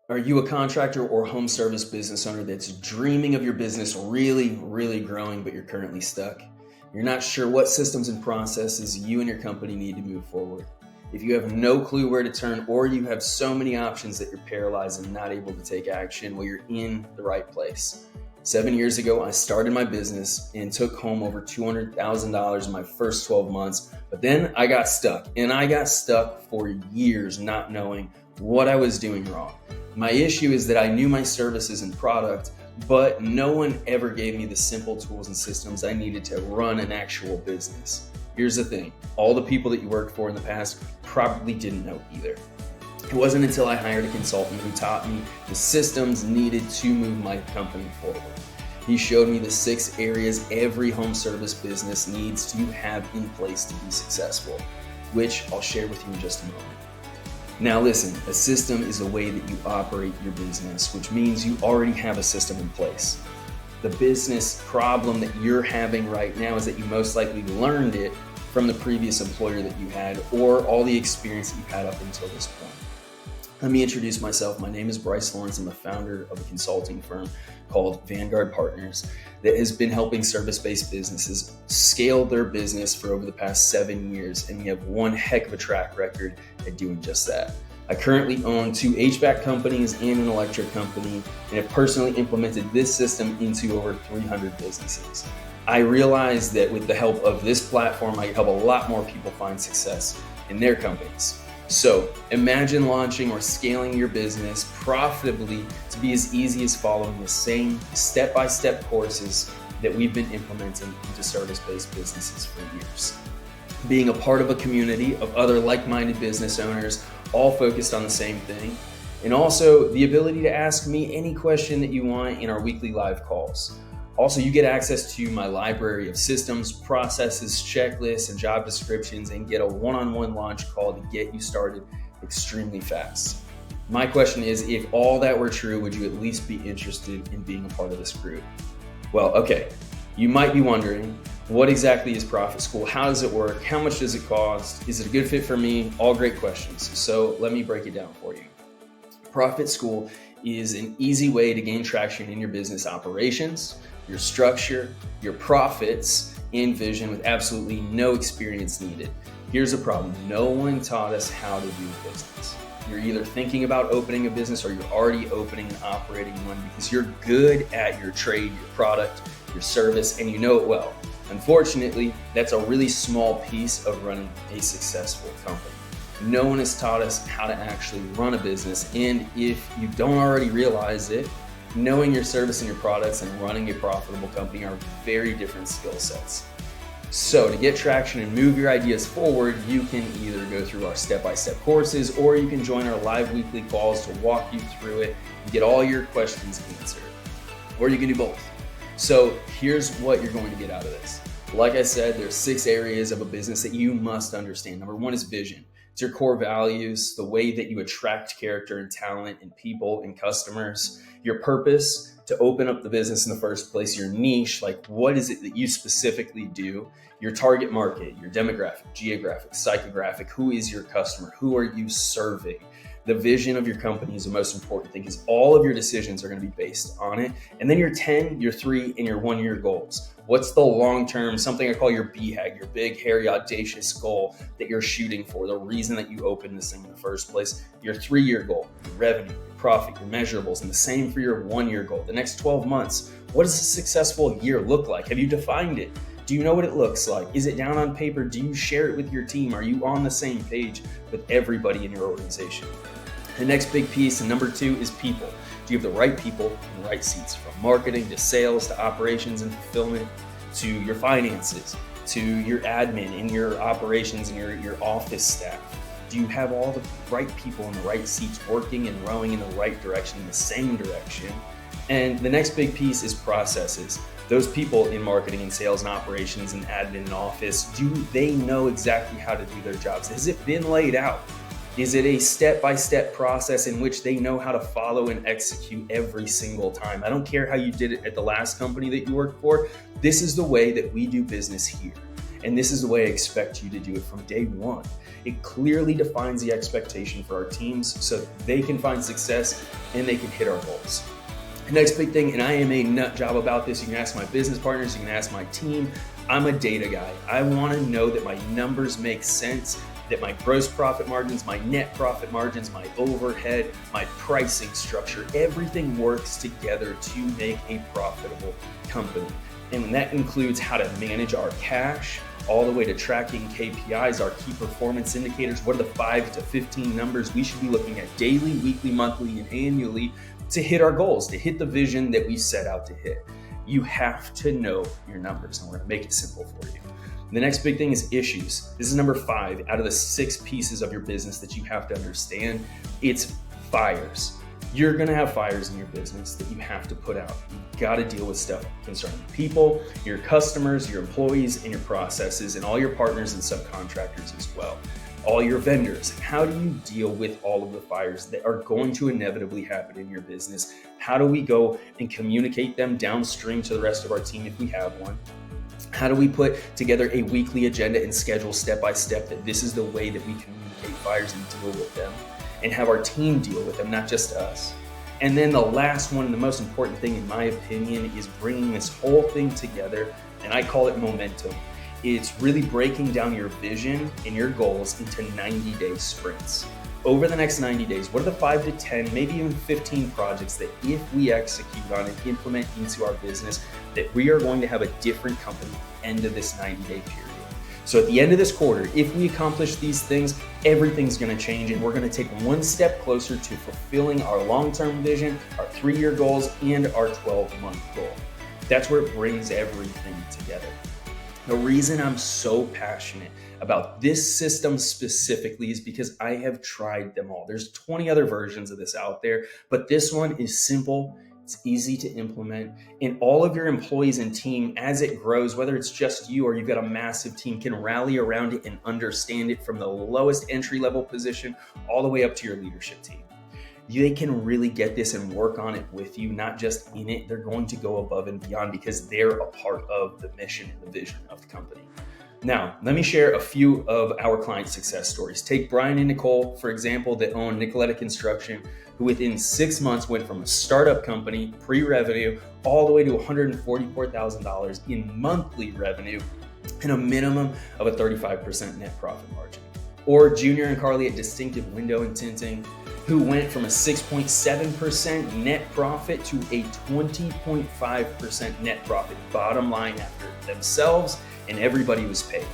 Are you a contractor or home service business owner that's dreaming of your business really growing, but you're currently stuck? You're not sure what systems and processes you and your company need to move forward. If you have no clue where to turn, or you have so many options that you're paralyzed and not able to take action, well, you're in the right place. 7 years ago, I started my business and took home over $200,000 in my first 12 months. But then I got stuck, and I got stuck for years not knowing what I was doing wrong. My issue is that I knew my services and product, but no one ever gave me the simple tools and systems I needed to run an actual business. Here's the thing, all the people that you worked for in the past probably didn't know either. It wasn't until I hired a consultant who taught me the systems needed to move my company forward. He showed me the 6 areas every home service business needs to have in place to be successful, which I'll share with you in just a moment. Now listen, a system is a way that you operate your business, which means you already have a system in place. The business problem that you're having right now is that you most likely learned it from the previous employer that you had, or all the experience that you've had up until this point. Let me introduce myself. My name is Bryce Lawrence. I'm the founder of a consulting firm called Vanguard Partners that has been helping service-based businesses scale their business for over the past 7 years, and we have one heck of a track record at doing just that. I currently own 2 HVAC companies and an electric company, and have personally implemented this system into over 300 businesses. I realize that with the help of this platform, I help a lot more people find success in their companies. So imagine launching or scaling your business profitably to be as easy as following the same step-by-step courses that we've been implementing into service-based businesses for years. Being a part of a community of other like-minded business owners, all focused on the same thing, and also the ability to ask me any question that you want in our weekly live calls. Also, you get access to my library of systems, processes, checklists, and job descriptions, and get a one-on-one launch call to get you started extremely fast. My question is, if all that were true, would you at least be interested in being a part of this group? Well, okay, you might be wondering, what exactly is Profit School? How does it work? How much does it cost? Is it a good fit for me? All great questions. So let me break it down for you. Profit School is an easy way to gain traction in your business operations, your structure, your profits, and vision with absolutely no experience needed. Here's the problem. No one taught us how to do business. You're either thinking about opening a business or you're already opening and operating one because you're good at your trade, your product, your service, and you know it well. Unfortunately, that's a really small piece of running a successful company. No one has taught us how to actually run a business, and if you don't already realize it, knowing your service and your products and running a profitable company are very different skill sets. So to get traction and move your ideas forward, you can either go through our step-by-step courses, or you can join our live weekly calls to walk you through it and get all your questions answered. Or you can do both. So here's what you're going to get out of this. Like I said, there's 6 areas of a business that you must understand. Number 1 is vision. It's your core values, the way that you attract character and talent in people and customers. Your purpose, to open up the business in the first place. Your niche, like what is it that you specifically do? Your target market, your demographic, geographic, psychographic. Who is your customer? Who are you serving? The vision of your company is the most important thing, because all of your decisions are going to be based on it. And then your 10, your 3, and your 1-year goals. What's the long-term, something I call your BHAG, your big, hairy, audacious goal that you're shooting for, the reason that you opened this thing in the first place. Your 3-year goal, your revenue, your profit, your measurables, and the same for your 1-year goal. The next 12 months, what does a successful year look like? Have you defined it? Do you know what it looks like? Is it down on paper? Do you share it with your team? Are you on the same page with everybody in your organization? The next big piece, and number 2, is people. Do you have the right people in the right seats, from marketing to sales to operations and fulfillment to your finances to your admin and your operations and your office staff? Do you have all the right people in the right seats working and rowing in the right direction, in the same direction? And the next big piece is processes. Those people in marketing and sales and operations and admin and office, do they know exactly how to do their jobs? Has it been laid out? Is it a step-by-step process in which they know how to follow and execute every single time? I don't care how you did it at the last company that you worked for. This is the way that we do business here. And this is the way I expect you to do it from day one. It clearly defines the expectation for our teams so they can find success and they can hit our goals. The next big thing, and I am a nut job about this, you can ask my business partners, you can ask my team, I'm a data guy. I want to know that my numbers make sense, that my gross profit margins, my net profit margins, my overhead, my pricing structure, everything works together to make a profitable company. And that includes how to manage our cash, all the way to tracking KPIs, our key performance indicators. What are the 5 to 15 numbers we should be looking at daily, weekly, monthly, and annually to hit our goals, to hit the vision that we set out to hit? You have to know your numbers, and we're gonna make it simple for you. The next big thing is issues. This is number 5 out of the 6 pieces of your business that you have to understand. It's fires. You're gonna have fires in your business that you have to put out. You gotta deal with stuff concerning people, your customers, your employees, and your processes, and all your partners and subcontractors as well. All your vendors. How do you deal with all of the fires that are going to inevitably happen in your business? How do we go and communicate them downstream to the rest of our team if we have one? How do we put together a weekly agenda and schedule step by step that this is the way that we communicate fires and deal with them, and have our team deal with them, not just us? And then the last one, and the most important thing in my opinion, is bringing this whole thing together, and I call it momentum. It's really breaking down your vision and your goals into 90-day sprints. Over the next 90 days, what are the 5 to 10, maybe even 15 projects that if we execute on and implement into our business, that we are going to have a different company at the end of this 90-day period. So at the end of this quarter, if we accomplish these things, everything's gonna change, and we're gonna take one step closer to fulfilling our long-term vision, our 3-year goals, and our 12-month goal. That's where it brings everything together. The reason I'm so passionate about this system specifically is because I have tried them all. There's 20 other versions of this out there, but this one is simple, it's easy to implement, and all of your employees and team, as it grows, whether it's just you or you've got a massive team, can rally around it and understand it from the lowest entry-level position all the way up to your leadership team. They can really get this and work on it with you, not just in it. They're going to go above and beyond because they're a part of the mission and the vision of the company. Now, let me share a few of our client success stories. Take Brian and Nicole, for example, that own Nicoletta Construction, who within 6 months went from a startup company, pre-revenue, all the way to $144,000 in monthly revenue and a minimum of a 35% net profit margin. Or Junior and Carly at Distinctive Window and Tinting, who went from a 6.7% net profit to a 20.5% net profit bottom line after themselves and everybody was paid,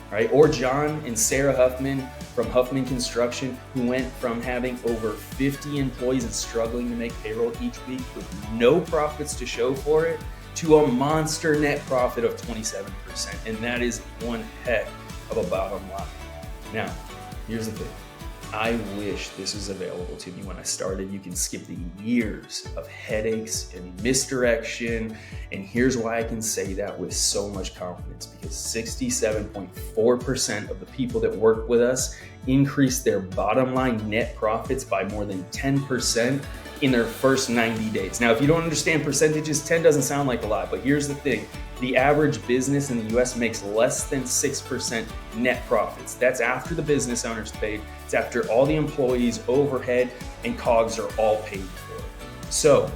right? Or John and Sarah Huffman from Huffman Construction, who went from having over 50 employees and struggling to make payroll each week with no profits to show for it, to a monster net profit of 27%. And that is one heck of a bottom line. Now, here's the thing. I wish this was available to me when I started. You can skip the years of headaches and misdirection. And here's why I can say that with so much confidence, because 67.4% of the people that work with us increased their bottom line net profits by more than 10% in their first 90 days. Now, if you don't understand percentages, 10 doesn't sound like a lot, but here's the thing. The average business in the US makes less than 6% net profits. That's after the business owner's paid. It's after all the employees, overhead, and COGS are all paid for. So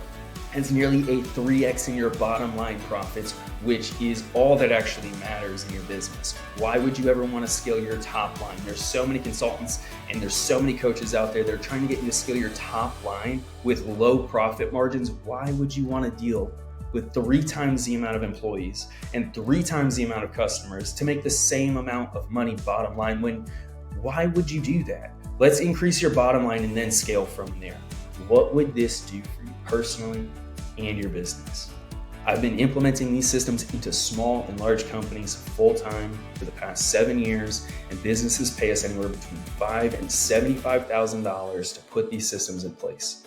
it's nearly a 3x in your bottom line profits, which is all that actually matters in your business. Why would you ever want to scale your top line? There's so many consultants and there's so many coaches out there that are trying to get you to scale your top line with low profit margins. Why would you want to deal with 3 times the amount of employees and 3 times the amount of customers to make the same amount of money bottom line? Why would you do that? Let's increase your bottom line and then scale from there. What would this do for you personally and your business? I've been implementing these systems into small and large companies full-time for the past 7 years, and businesses pay us anywhere between $5,000 and $75,000 to put these systems in place.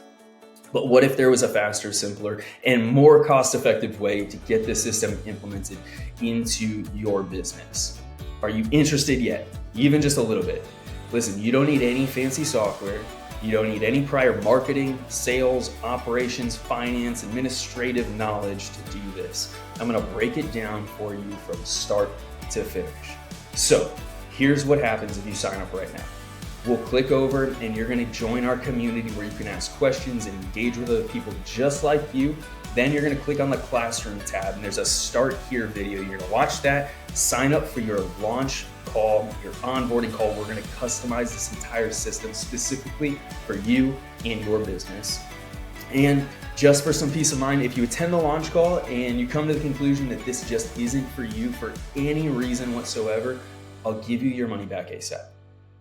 But what if there was a faster, simpler, and more cost-effective way to get this system implemented into your business? Are you interested yet? Even just a little bit? Listen, you don't need any fancy software. You don't need any prior marketing, sales, operations, finance, administrative knowledge to do this. I'm going to break it down for you from start to finish. So here's what happens if you sign up right now. We'll click over and you're gonna join our community where you can ask questions and engage with other people just like you. Then you're gonna click on the Classroom tab and there's a Start Here video. You're gonna watch that, sign up for your launch call, your onboarding call. We're gonna customize this entire system specifically for you and your business. And just for some peace of mind, if you attend the launch call and you come to the conclusion that this just isn't for you for any reason whatsoever, I'll give you your money back ASAP.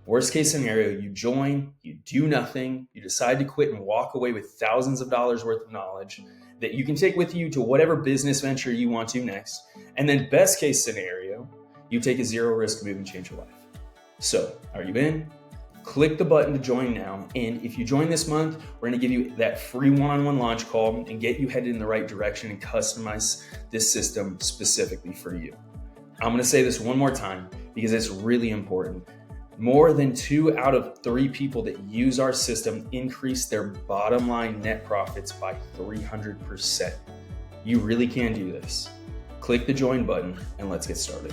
Worst case scenario, you join, you do nothing, you decide to quit and walk away with thousands of dollars worth of knowledge that you can take with you to whatever business venture you want to next. And then best case scenario, you take a zero risk move and change your life. So are you in? Click the button to join now. And if you join this month, we're gonna give you that free one-on-one launch call and get you headed in the right direction and customize this system specifically for you. I'm gonna say this one more time because it's really important. More than 2 out of 3 people that use our system increase their bottom line net profits by 300%. You really can do this. Click the join button and let's get started.